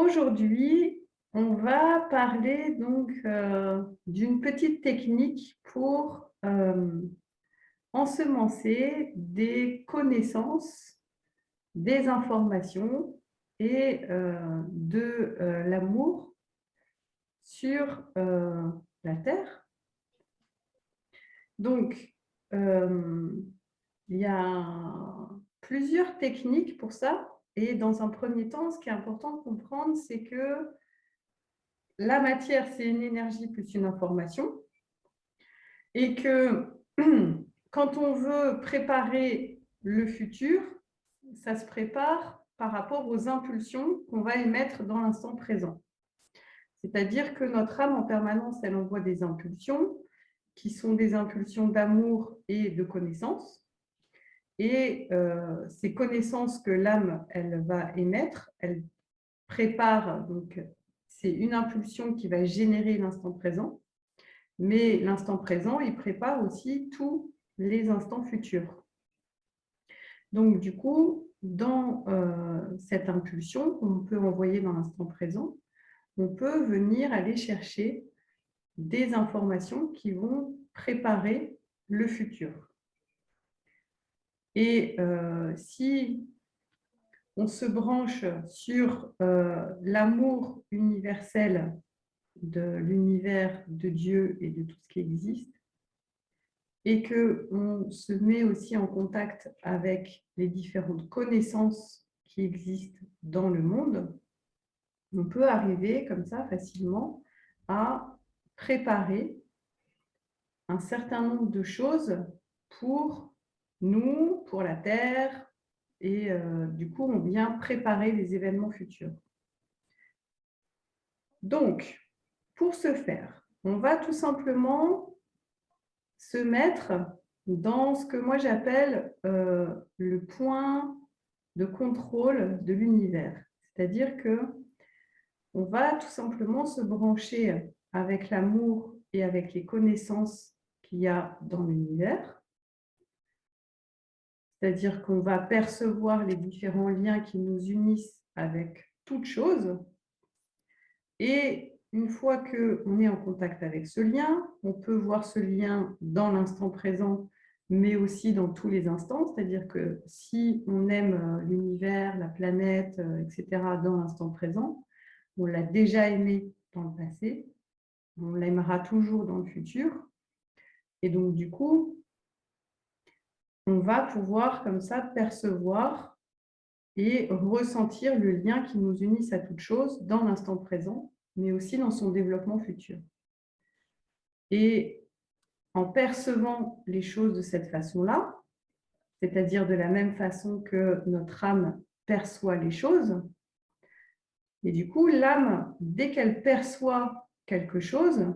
Aujourd'hui, on va parler donc d'une petite technique pour ensemencer des connaissances, des informations et de l'amour sur la Terre. Donc, il y a plusieurs techniques pour ça. Et dans un premier temps, ce qui est important de comprendre, c'est que la matière, c'est une énergie plus une information. Et que quand on veut préparer le futur, ça se prépare par rapport aux impulsions qu'on va émettre dans l'instant présent. C'est-à-dire que notre âme, en permanence, elle envoie des impulsions qui sont des impulsions d'amour et de connaissance. Et ces connaissances que l'âme, elle va émettre, elle prépare, donc c'est une impulsion qui va générer l'instant présent, mais l'instant présent, il prépare aussi tous les instants futurs. Donc du coup, dans cette impulsion qu'on peut envoyer dans l'instant présent, on peut venir aller chercher des informations qui vont préparer le futur. Et si on se branche sur l'amour universel de l'univers, de Dieu et de tout ce qui existe, et qu'on se met aussi en contact avec les différentes connaissances qui existent dans le monde, on peut arriver comme ça facilement à préparer un certain nombre de choses pour nous, pour la Terre, et du coup, on vient préparer les événements futurs. Donc, pour ce faire, on va tout simplement se mettre dans ce que moi j'appelle le point de contrôle de l'univers. C'est-à-dire que on va tout simplement se brancher avec l'amour et avec les connaissances qu'il y a dans l'univers. C'est-à-dire qu'on va percevoir les différents liens qui nous unissent avec toute chose. Et une fois qu'on est en contact avec ce lien, on peut voir ce lien dans l'instant présent, mais aussi dans tous les instants. C'est-à-dire que si on aime l'univers, la planète, etc., dans l'instant présent, on l'a déjà aimé dans le passé, on l'aimera toujours dans le futur. Et donc, du coup, on va pouvoir comme ça percevoir et ressentir le lien qui nous unisse à toute chose dans l'instant présent, mais aussi dans son développement futur. Et en percevant les choses de cette façon-là, c'est-à-dire de la même façon que notre âme perçoit les choses, et du coup, l'âme, dès qu'elle perçoit quelque chose,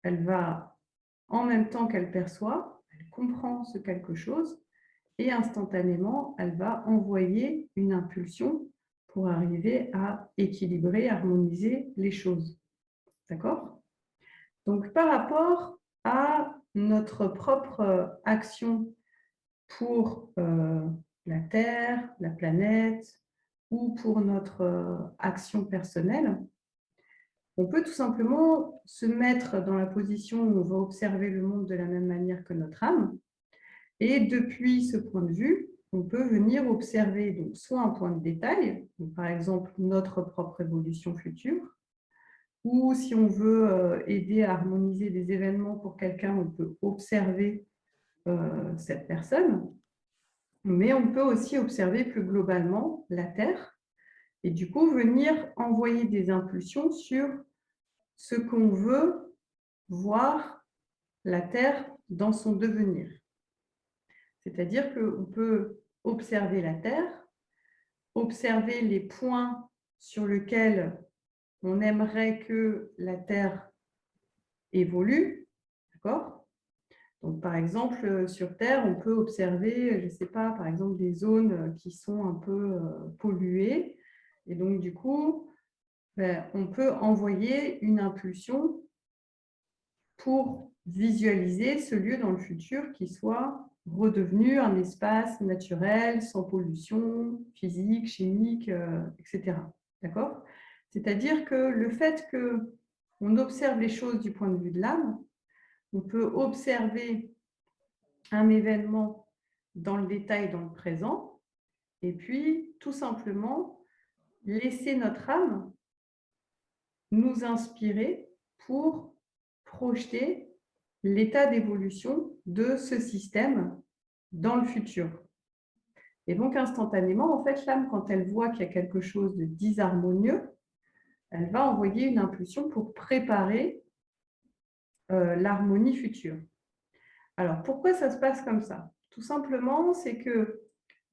elle va, en même temps qu'elle perçoit, elle comprend ce quelque chose, et instantanément, elle va envoyer une impulsion pour arriver à équilibrer, harmoniser les choses. D'accord? Donc, par rapport à notre propre action pour la Terre, la planète, ou pour notre action personnelle, on peut tout simplement se mettre dans la position où on va observer le monde de la même manière que notre âme. Et depuis ce point de vue, on peut venir observer donc, soit un point de détail, donc par exemple notre propre évolution future, ou si on veut aider à harmoniser des événements pour quelqu'un, on peut observer cette personne, mais on peut aussi observer plus globalement la Terre et du coup venir envoyer des impulsions sur ce qu'on veut voir la Terre dans son devenir. C'est-à-dire qu'on peut observer la Terre, observer les points sur lesquels on aimerait que la Terre évolue, d'accord ? Donc, par exemple, sur Terre, on peut observer, je ne sais pas, par exemple, des zones qui sont un peu polluées. Et donc, du coup, on peut envoyer une impulsion pour visualiser ce lieu dans le futur qui soit redevenu un espace naturel, sans pollution physique, chimique, etc. D'accord ? C'est-à-dire que le fait qu'on observe les choses du point de vue de l'âme, on peut observer un événement dans le détail, dans le présent, et puis tout simplement laisser notre âme nous inspirer pour projeter l'état d'évolution de ce système dans le futur. Et donc, instantanément, en fait, l'âme, quand elle voit qu'il y a quelque chose de disharmonieux, elle va envoyer une impulsion pour préparer l'harmonie future. Alors, pourquoi ça se passe comme ça? Tout simplement, c'est que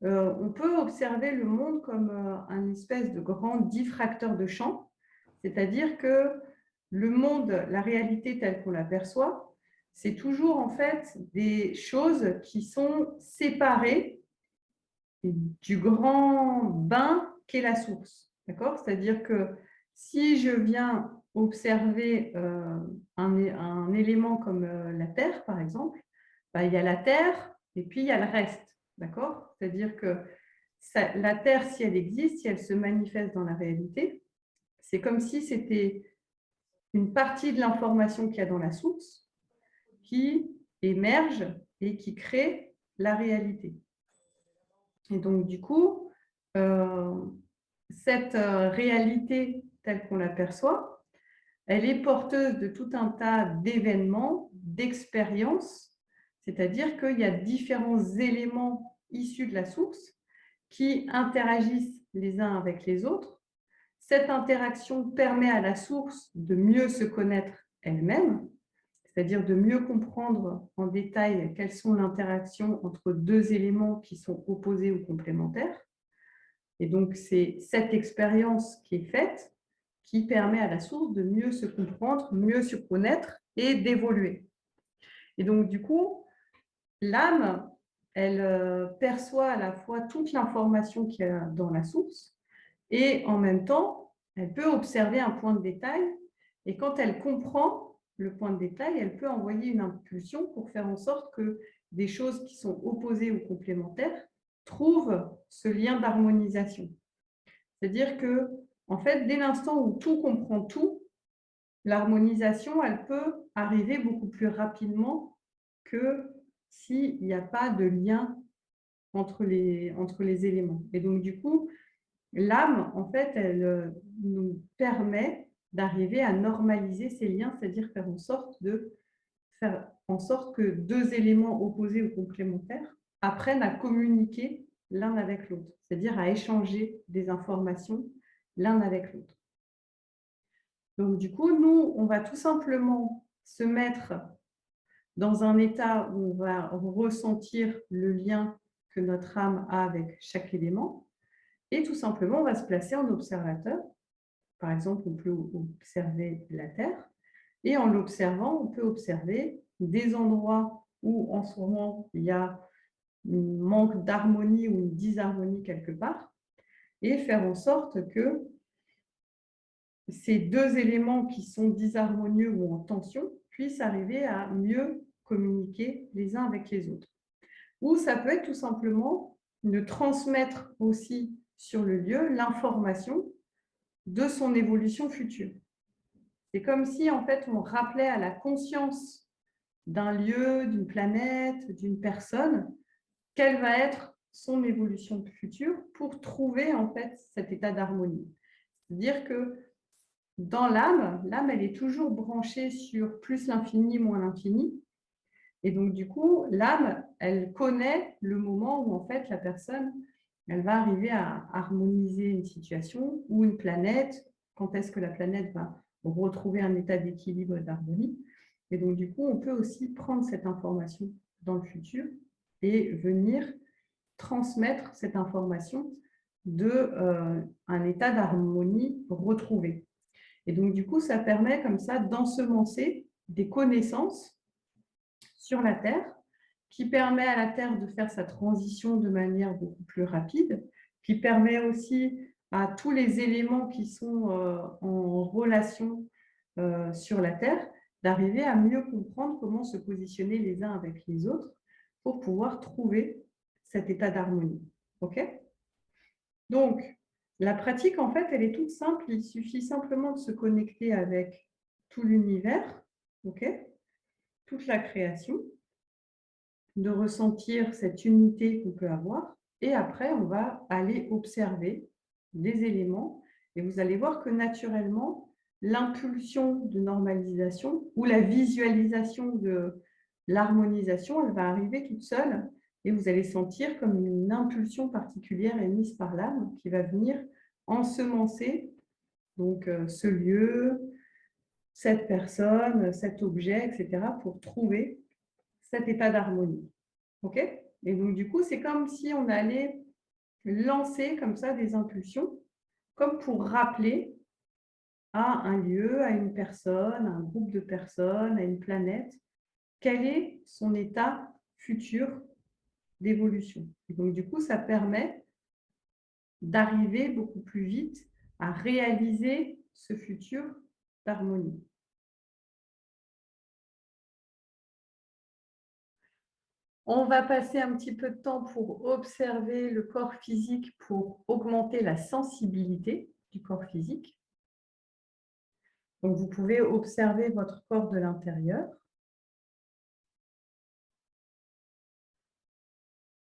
on peut observer le monde comme un espèce de grand diffracteur de champ, c'est-à-dire que le monde, la réalité telle qu'on l'aperçoit, c'est toujours en fait des choses qui sont séparées du grand bain qu'est la source. D'accord? C'est-à-dire que si je viens observer un élément comme la Terre, par exemple, bah, il y a la Terre et puis il y a le reste. D'accord? C'est-à-dire que la Terre, si elle existe, si elle se manifeste dans la réalité, c'est comme si c'était une partie de l'information qu'il y a dans la source qui émerge et qui crée la réalité. Et donc, du coup, cette réalité telle qu'on l'aperçoit, elle est porteuse de tout un tas d'événements, d'expériences, c'est-à-dire qu'il y a différents éléments issus de la source qui interagissent les uns avec les autres. Cette interaction permet à la source de mieux se connaître elle-même, c'est-à-dire de mieux comprendre en détail quelles sont les interactions entre deux éléments qui sont opposés ou complémentaires. Et donc, c'est cette expérience qui est faite qui permet à la source de mieux se comprendre, mieux se connaître et d'évoluer. Et donc, du coup, l'âme, elle perçoit à la fois toute l'information qu'il y a dans la source et en même temps, elle peut observer un point de détail et quand elle comprend le point de détail, elle peut envoyer une impulsion pour faire en sorte que des choses qui sont opposées ou complémentaires trouvent ce lien d'harmonisation. C'est-à-dire que, en fait, dès l'instant où tout comprend tout, l'harmonisation, elle peut arriver beaucoup plus rapidement que s'il n'y a pas de lien entre les éléments. Et donc, du coup, l'âme, en fait, elle nous permet d'arriver à normaliser ces liens, c'est-à-dire faire en sorte que deux éléments opposés ou complémentaires apprennent à communiquer l'un avec l'autre, c'est-à-dire à échanger des informations l'un avec l'autre. Donc, du coup, nous, on va tout simplement se mettre dans un état où on va ressentir le lien que notre âme a avec chaque élément et tout simplement, on va se placer en observateur. Par exemple, on peut observer la Terre et en l'observant, on peut observer des endroits où en ce moment, il y a un manque d'harmonie ou une disharmonie quelque part et faire en sorte que ces deux éléments qui sont disharmonieux ou en tension puissent arriver à mieux communiquer les uns avec les autres. Ou ça peut être tout simplement de transmettre aussi sur le lieu l'information de son évolution future. C'est comme si en fait on rappelait à la conscience d'un lieu, d'une planète, d'une personne, quelle va être son évolution future pour trouver en fait cet état d'harmonie. C'est-à-dire que dans l'âme, elle est toujours branchée sur plus l'infini, moins l'infini. Et donc, du coup, l'âme, elle connaît le moment où, en fait, la personne, elle va arriver à harmoniser une situation ou une planète, quand est-ce que la planète va retrouver un état d'équilibre et d'harmonie. Et donc, du coup, on peut aussi prendre cette information dans le futur et venir transmettre cette information d'un état d'harmonie retrouvé. Et donc, du coup, ça permet comme ça d'ensemencer des connaissances sur la Terre qui permet à la Terre de faire sa transition de manière beaucoup plus rapide, qui permet aussi à tous les éléments qui sont en relation sur la Terre d'arriver à mieux comprendre comment se positionner les uns avec les autres pour pouvoir trouver cet état d'harmonie. OK ? Donc, La pratique, en fait, elle est toute simple. Il suffit simplement de se connecter avec tout l'univers, ok, toute la création, de ressentir cette unité qu'on peut avoir. Et après, on va aller observer des éléments. Et vous allez voir que naturellement, l'impulsion de normalisation ou la visualisation de l'harmonisation, elle va arriver toute seule. Et vous allez sentir comme une impulsion particulière émise par l'âme qui va venir ensemencer donc, ce lieu, cette personne, cet objet, etc., pour trouver cet état d'harmonie. OK? Et donc, du coup, c'est comme si on allait lancer comme ça des impulsions, comme pour rappeler à un lieu, à une personne, à un groupe de personnes, à une planète, quel est son état futur d'évolution. Et donc, du coup, ça permet d'arriver beaucoup plus vite à réaliser ce futur d'harmonie. On va passer un petit peu de temps pour observer le corps physique pour augmenter la sensibilité du corps physique. Donc, vous pouvez observer votre corps de l'intérieur.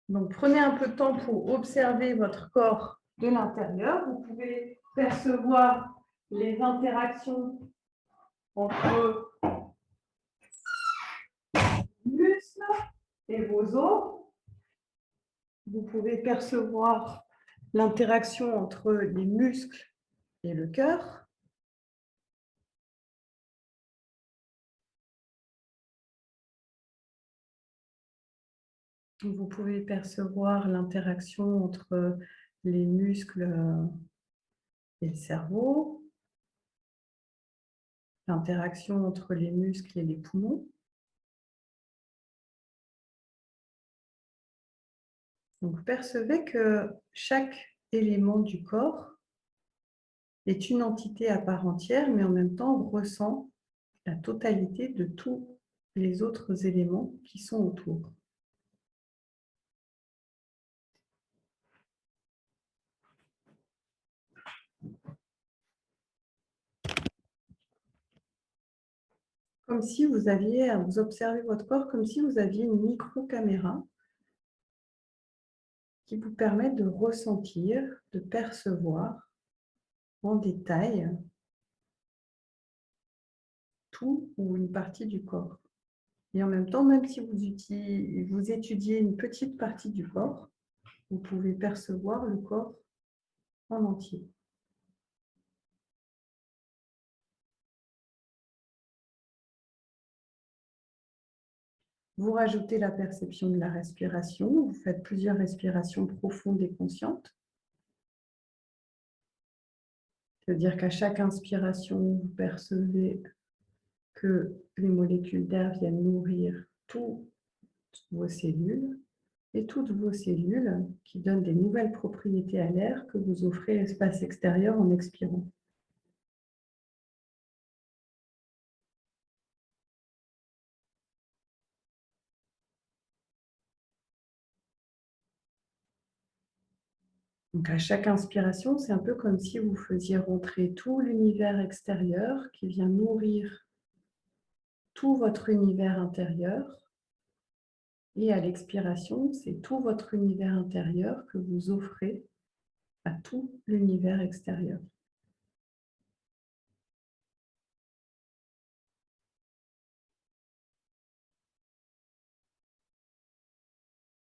Donc, prenez un peu de temps pour observer votre corps de l'intérieur. Vous pouvez percevoir les interactions entre muscles et vos os. Vous pouvez percevoir l'interaction entre les muscles et le cœur. Vous pouvez percevoir l'interaction entre les muscles et le cerveau, l'interaction entre les muscles et les poumons. Donc, vous percevez que chaque élément du corps est une entité à part entière, mais en même temps ressent la totalité de tous les autres éléments qui sont autour. Comme si vous aviez, vous observez votre corps comme si vous aviez une micro-caméra qui vous permet de ressentir, de percevoir en détail tout ou une partie du corps. Et en même temps, même si vous étudiez une petite partie du corps, vous pouvez percevoir le corps en entier. Vous rajoutez la perception de la respiration. Vous faites plusieurs respirations profondes et conscientes. C'est-à-dire qu'à chaque inspiration, vous percevez que les molécules d'air viennent nourrir toutes vos cellules et toutes vos cellules qui donnent des nouvelles propriétés à l'air que vous offrez à l'espace extérieur en expirant. Donc à chaque inspiration, c'est un peu comme si vous faisiez rentrer tout l'univers extérieur qui vient nourrir tout votre univers intérieur. Et à l'expiration, c'est tout votre univers intérieur que vous offrez à tout l'univers extérieur.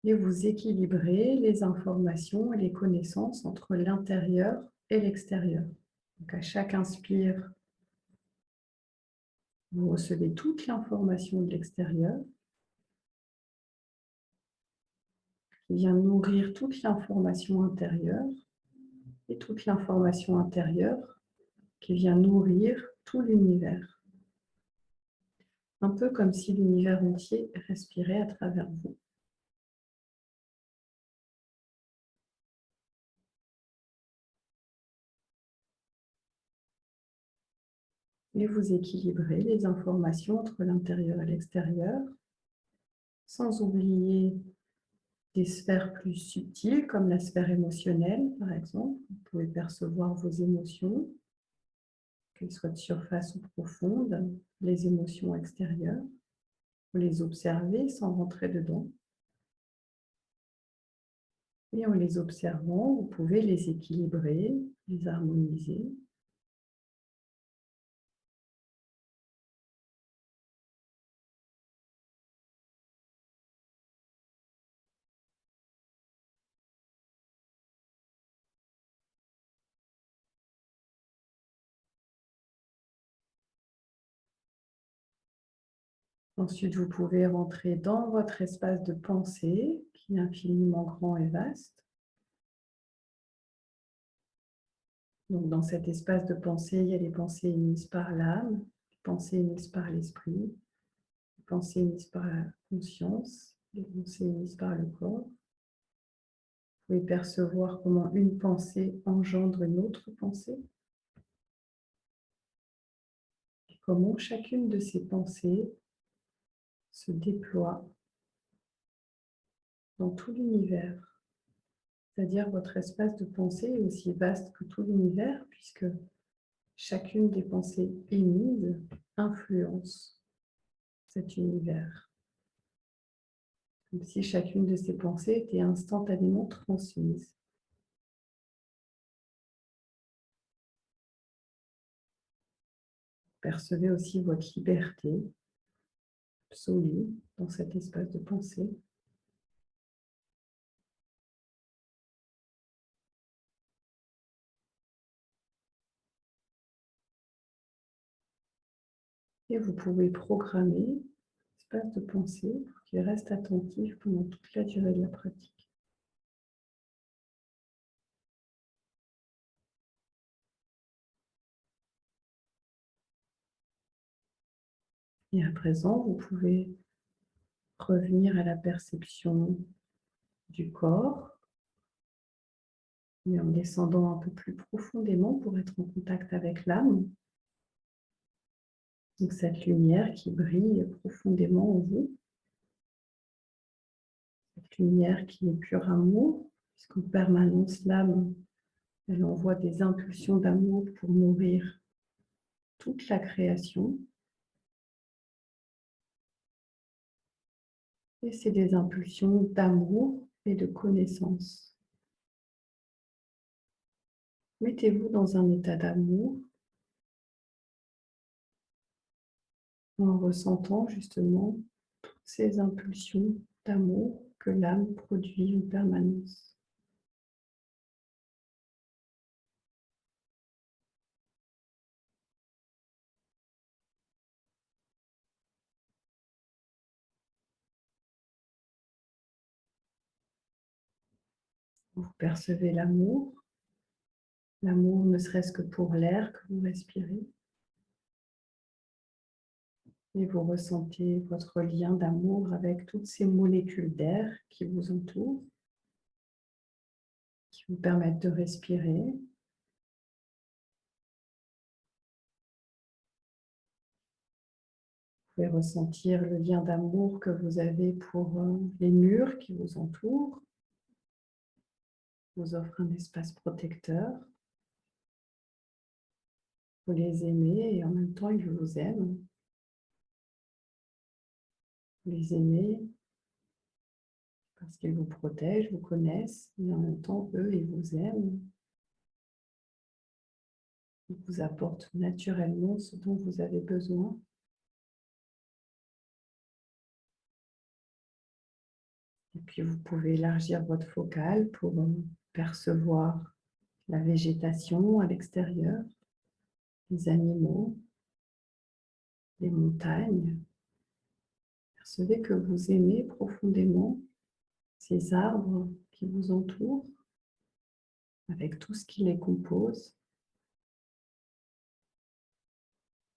Et vous équilibrez les informations et les connaissances entre l'intérieur et l'extérieur. Donc à chaque inspire, vous recevez toute l'information de l'extérieur qui vient nourrir toute l'information intérieure et toute l'information intérieure qui vient nourrir tout l'univers. Un peu comme si l'univers entier respirait à travers vous. Et vous équilibrez les informations entre l'intérieur et l'extérieur, sans oublier des sphères plus subtiles, comme la sphère émotionnelle, par exemple. Vous pouvez percevoir vos émotions, qu'elles soient de surface ou profondes, les émotions extérieures. Vous les observez sans rentrer dedans. Et en les observant, vous pouvez les équilibrer, les harmoniser. Ensuite, vous pouvez rentrer dans votre espace de pensée, qui est infiniment grand et vaste. Donc, dans cet espace de pensée, il y a les pensées émises par l'âme, les pensées émises par l'esprit, les pensées émises par la conscience, les pensées émises par le corps. Vous pouvez percevoir comment une pensée engendre une autre pensée et comment chacune de ces pensées se déploie dans tout l'univers. C'est-à-dire votre espace de pensée est aussi vaste que tout l'univers puisque chacune des pensées émises influence cet univers. Comme si chacune de ces pensées était instantanément transmise. Percevez aussi votre liberté absolue dans cet espace de pensée. Et vous pouvez programmer l'espace de pensée pour qu'il reste attentif pendant toute la durée de la pratique. Et à présent, vous pouvez revenir à la perception du corps, mais en descendant un peu plus profondément pour être en contact avec l'âme. Donc cette lumière qui brille profondément en vous, cette lumière qui est pur amour, puisqu'en permanence l'âme, elle envoie des impulsions d'amour pour nourrir toute la création. Et c'est des impulsions d'amour et de connaissance. Mettez-vous dans un état d'amour en ressentant justement toutes ces impulsions d'amour que l'âme produit en permanence. Vous percevez l'amour ne serait-ce que pour l'air que vous respirez. Et vous ressentez votre lien d'amour avec toutes ces molécules d'air qui vous entourent, qui vous permettent de respirer. Vous pouvez ressentir le lien d'amour que vous avez pour les murs qui vous entourent, vous offrent un espace protecteur. Vous les aimez et en même temps ils vous aiment. Vous les aimez parce qu'ils vous protègent, vous connaissent, et en même temps eux ils vous aiment. Ils vous apportent naturellement ce dont vous avez besoin. Et puis vous pouvez élargir votre focale pour percevoir la végétation à l'extérieur, les animaux, les montagnes. Percevez que vous aimez profondément ces arbres qui vous entourent, avec tout ce qui les compose,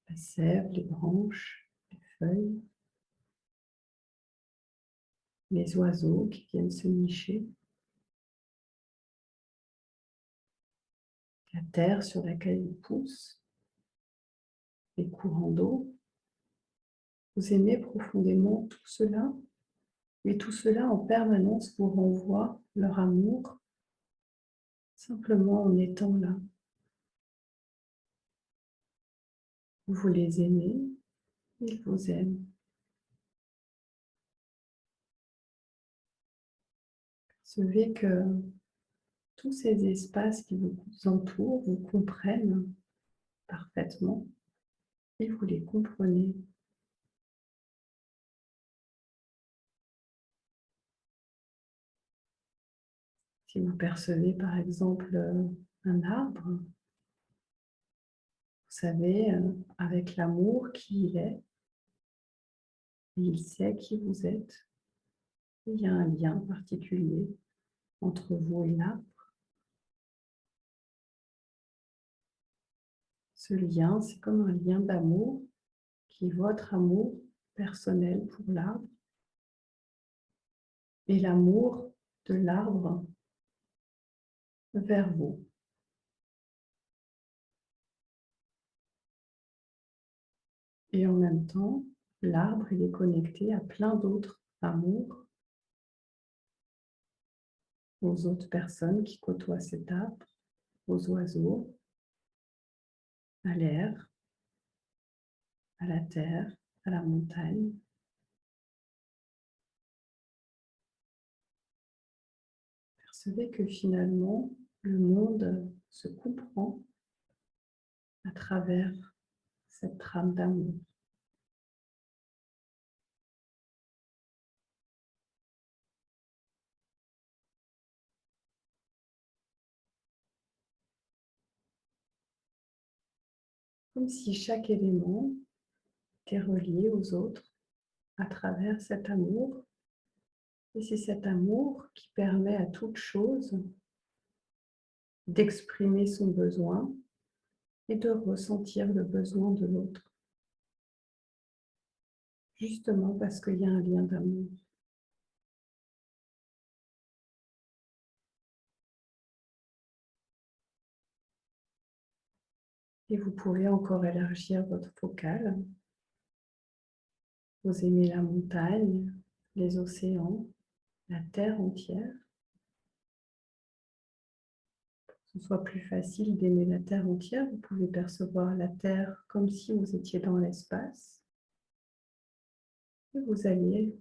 la sève, les branches, les feuilles, les oiseaux qui viennent se nicher, la terre sur laquelle ils poussent, les courants d'eau. Vous aimez profondément tout cela Et tout cela en permanence vous renvoie leur amour, simplement en étant là. Vous les aimez, ils vous aiment. Percevez que tous ces espaces qui vous entourent vous comprennent parfaitement et vous les comprenez. Si vous percevez par exemple un arbre, vous savez avec l'amour qui il est, et il sait qui vous êtes. Il y a un lien particulier entre vous et l'arbre. Ce lien, c'est comme un lien d'amour qui est votre amour personnel pour l'arbre et l'amour de l'arbre vers vous. Et en même temps, l'arbre, il est connecté à plein d'autres amours, aux autres personnes qui côtoient cet arbre, aux oiseaux, à l'air, à la terre, à la montagne. Percevez que finalement, le monde se comprend à travers cette trame d'amour. Comme si chaque élément était relié aux autres à travers cet amour. Et c'est cet amour qui permet à toute chose d'exprimer son besoin et de ressentir le besoin de l'autre. Justement parce qu'il y a un lien d'amour. Et vous pouvez encore élargir votre focale. Vous aimez la montagne, les océans, la terre entière. Pour que ce soit plus facile d'aimer la terre entière, vous pouvez percevoir la terre comme si vous étiez dans l'espace. Et vous allez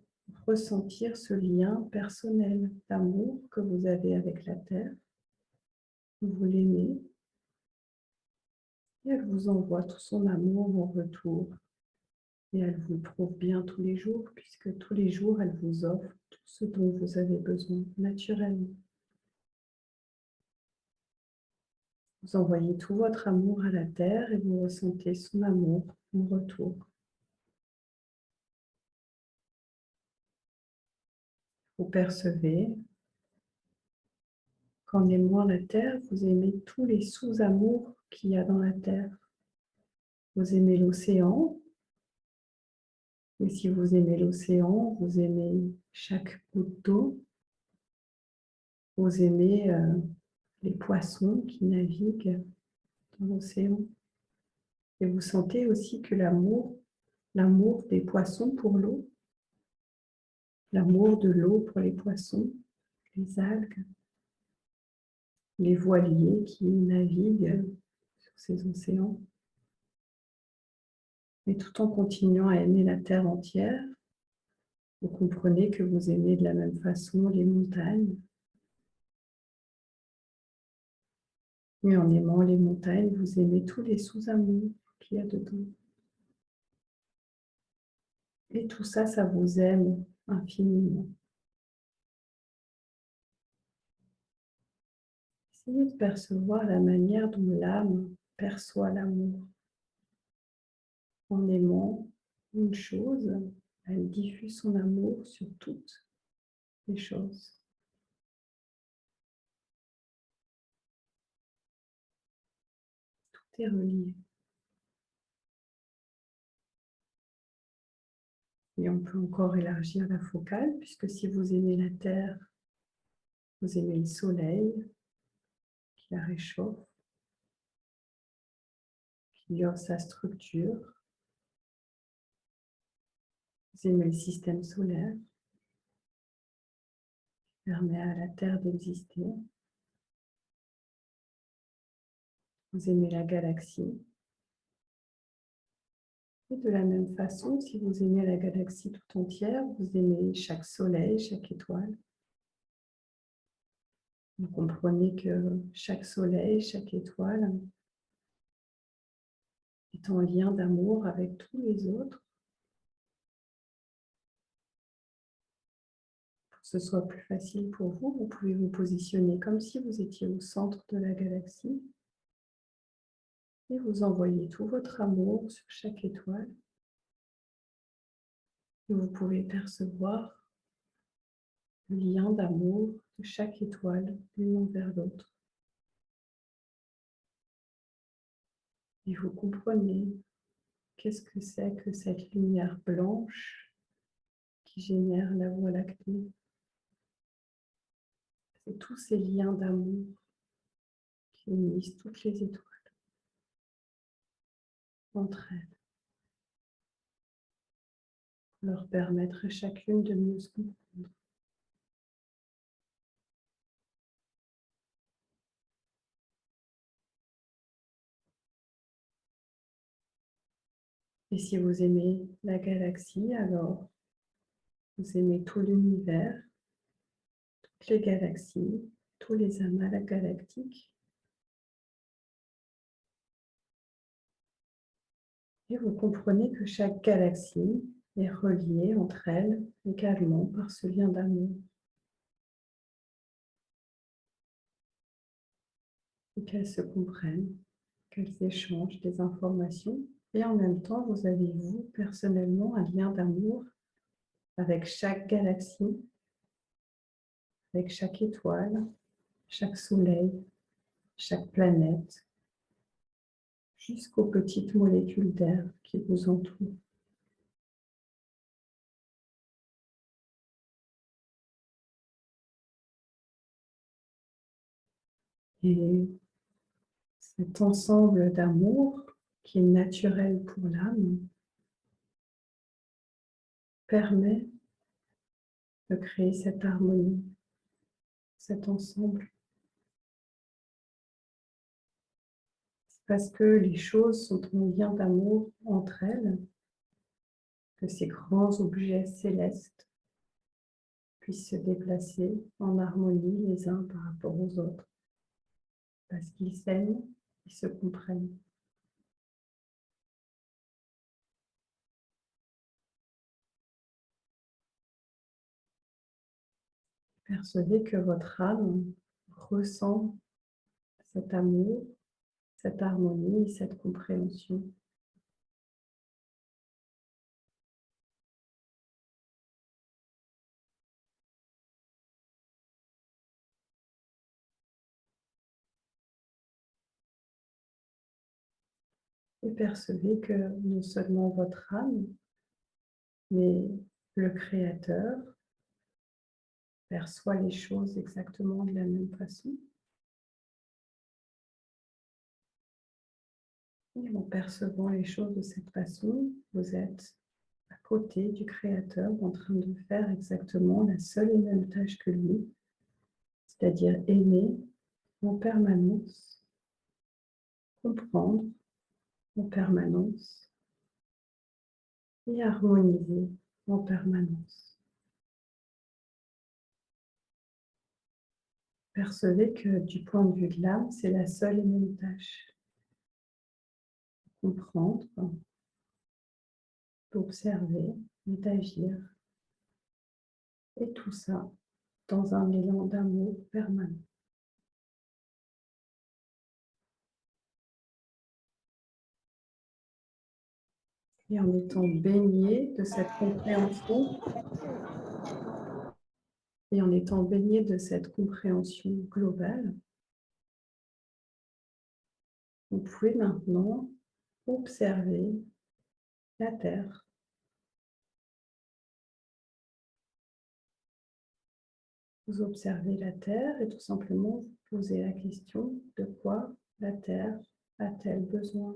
ressentir ce lien personnel d'amour que vous avez avec la terre. Vous l'aimez et elle vous envoie tout son amour en retour. Et elle vous prouve bien tous les jours, puisque tous les jours, elle vous offre tout ce dont vous avez besoin naturellement. Vous envoyez tout votre amour à la terre et vous ressentez son amour en retour. Vous percevez qu'en aimant la terre, vous aimez tous les sous-amours qu'il y a dans la terre. Vous aimez l'océan, et si vous aimez l'océan, vous aimez chaque goutte d'eau. Vous aimez les poissons qui naviguent dans l'océan. Et vous sentez aussi que l'amour des poissons pour l'eau, l'amour de l'eau pour les poissons, les algues, les voiliers qui naviguent sur ces océans. Et tout en continuant à aimer la terre entière, vous comprenez que vous aimez de la même façon les montagnes. Mais en aimant les montagnes, vous aimez tous les sous-amours qu'il y a dedans. Et tout ça, ça vous aime infiniment. Essayez de percevoir la manière dont l'âme perçoit l'amour. En aimant une chose, elle diffuse son amour sur toutes les choses. Tout est relié. Et on peut encore élargir la focale, puisque si vous aimez la terre, vous aimez le soleil qui la réchauffe, qui lui offre sa structure. Vous aimez le système solaire. permet à la Terre d'exister. Vous aimez la galaxie. Et de la même façon, si vous aimez la galaxie tout entière, vous aimez chaque soleil, chaque étoile. Vous comprenez que chaque soleil, chaque étoile est en lien d'amour avec tous les autres. Pour que ce soit plus facile pour vous, vous pouvez vous positionner comme si vous étiez au centre de la galaxie et vous envoyez tout votre amour sur chaque étoile. Et vous pouvez percevoir le lien d'amour de chaque étoile l'une envers l'autre. Et vous comprenez qu'est-ce que c'est que cette lumière blanche qui génère la Voie lactée. C'est tous ces liens d'amour qui unissent toutes les étoiles entre elles, pour leur permettre à chacune de mieux se comprendre. Et si vous aimez la galaxie, alors vous aimez tout l'univers, toutes les galaxies, tous les amas galactiques. Et vous comprenez que chaque galaxie est reliée entre elles également par ce lien d'amour. Et qu'elles se comprennent, qu'elles échangent des informations. Et en même temps, vous avez, vous, personnellement, un lien d'amour avec chaque galaxie, avec chaque étoile, chaque soleil, chaque planète, jusqu'aux petites molécules d'air qui vous entourent. Et cet ensemble d'amour qui est naturel pour l'âme permet de créer cette harmonie, cet ensemble. C'est parce que les choses sont en lien d'amour entre elles que ces grands objets célestes puissent se déplacer en harmonie les uns par rapport aux autres, parce qu'ils s'aiment, ils se comprennent. Percevez que votre âme ressent cet amour, cette harmonie et cette compréhension. Et percevez que non seulement votre âme, mais le Créateur perçoit les choses exactement de la même façon. Et en percevant les choses de cette façon, vous êtes à côté du Créateur en train de faire exactement la seule et même tâche que lui, c'est-à-dire aimer en permanence, comprendre en permanence et harmoniser en permanence. Percevez que du point de vue de l'âme, c'est la seule et même tâche. Comprendre, d'observer et d'agir. Et tout ça dans un élan d'amour permanent. Et en étant baigné de cette compréhension, et en étant baigné de cette compréhension globale, vous pouvez maintenant observer la Terre. Vous observez la Terre et tout simplement vous posez la question de quoi la Terre a-t-elle besoin?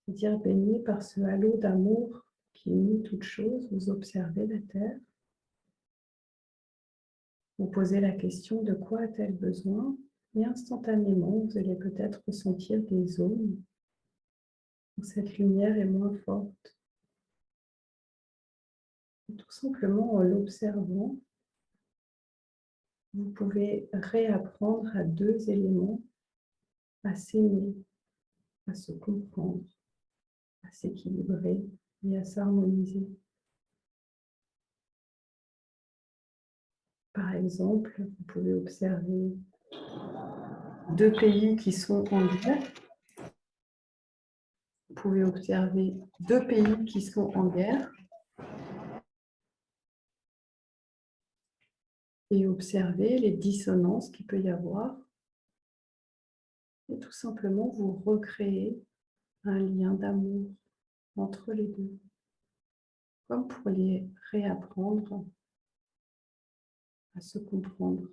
C'est-à-dire baigné par ce halo d'amour infini, toute chose, vous observez la Terre. Vous posez la question de quoi a-t-elle besoin et instantanément, vous allez peut-être ressentir des zones où cette lumière est moins forte. Et tout simplement en l'observant, vous pouvez réapprendre à deux éléments à s'aimer, à se comprendre, à s'équilibrer et à s'harmoniser. Par exemple, vous pouvez observer deux pays qui sont en guerre. Vous pouvez observer deux pays qui sont en guerre et observer les dissonances qu'il peut y avoir. Et tout simplement, vous recréez un lien d'amour entre les deux, comme pour les réapprendre à se comprendre.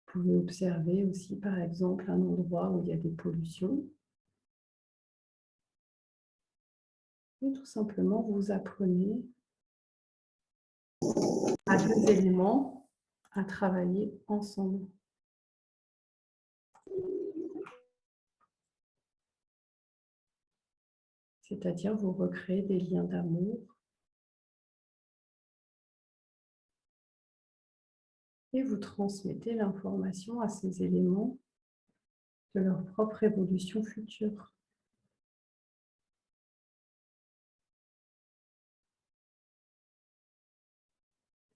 Vous pouvez observer aussi, par exemple, un endroit où il y a des pollutions. Et tout simplement, vous apprenez à deux éléments à travailler ensemble. C'est-à-dire, vous recréez des liens d'amour et vous transmettez l'information à ces éléments de leur propre évolution future.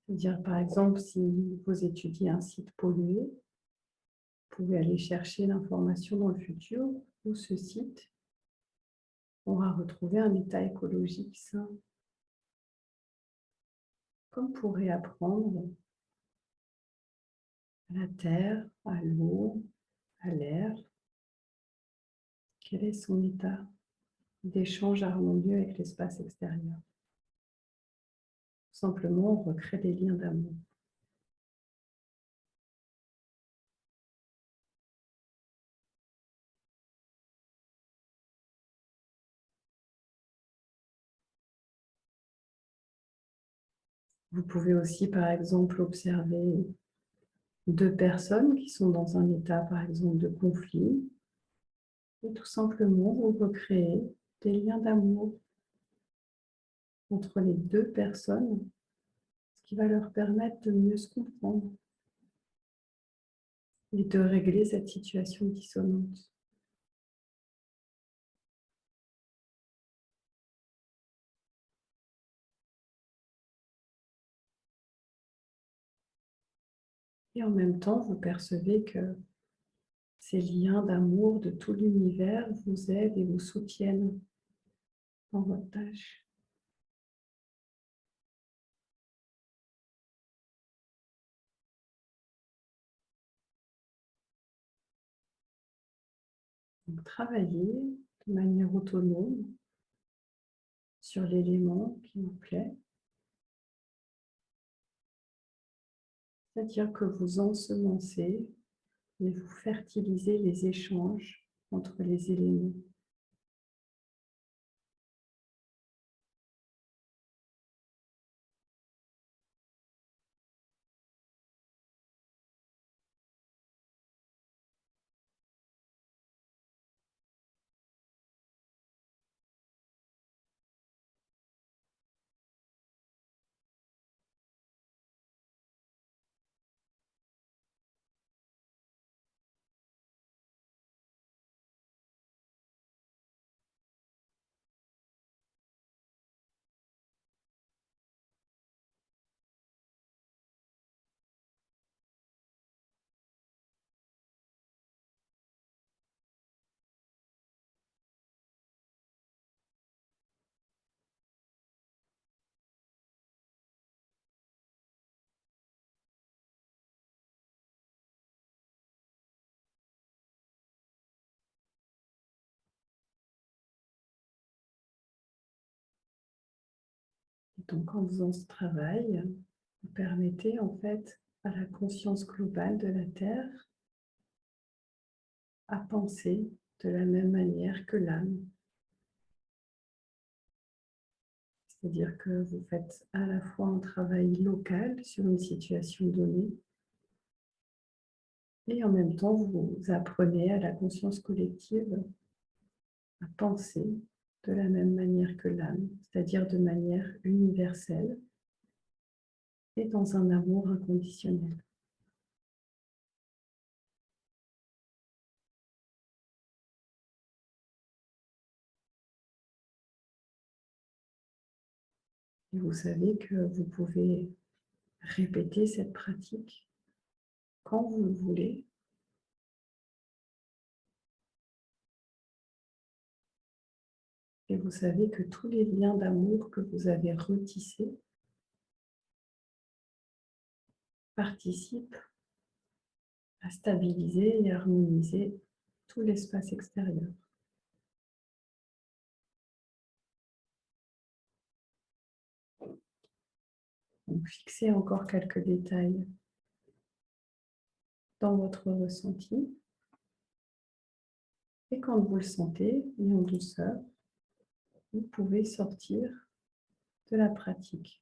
C'est-à-dire, par exemple, si vous étudiez un site pollué, vous pouvez aller chercher l'information dans le futur où ce site aura retrouvé un état écologique sain, comme pour réapprendre à la terre, à l'eau, à l'air, quel est son état d'échange harmonieux avec l'espace extérieur. Tout simplement, on recrée des liens d'amour. Vous pouvez aussi, par exemple, observer deux personnes qui sont dans un état, par exemple, de conflit. Et tout simplement, vous recréez des liens d'amour entre les deux personnes, ce qui va leur permettre de mieux se comprendre et de régler cette situation dissonante. Et en même temps, vous percevez que ces liens d'amour de tout l'univers vous aident et vous soutiennent dans votre tâche. Donc, travaillez de manière autonome sur l'élément qui vous plaît. C'est-à-dire que vous ensemencez et vous fertilisez les échanges entre les éléments. Et donc, en faisant ce travail, vous permettez en fait à la conscience globale de la Terre à penser de la même manière que l'âme. C'est-à-dire que vous faites à la fois un travail local sur une situation donnée et en même temps vous apprenez à la conscience collective à penser de la même manière que l'âme, c'est-à-dire de manière universelle et dans un amour inconditionnel. Et vous savez que vous pouvez répéter cette pratique quand vous le voulez. Et vous savez que tous les liens d'amour que vous avez retissés participent à stabiliser et harmoniser tout l'espace extérieur. Donc, fixez encore quelques détails dans votre ressenti. Et quand vous le sentez, et en douceur, vous pouvez sortir de la pratique.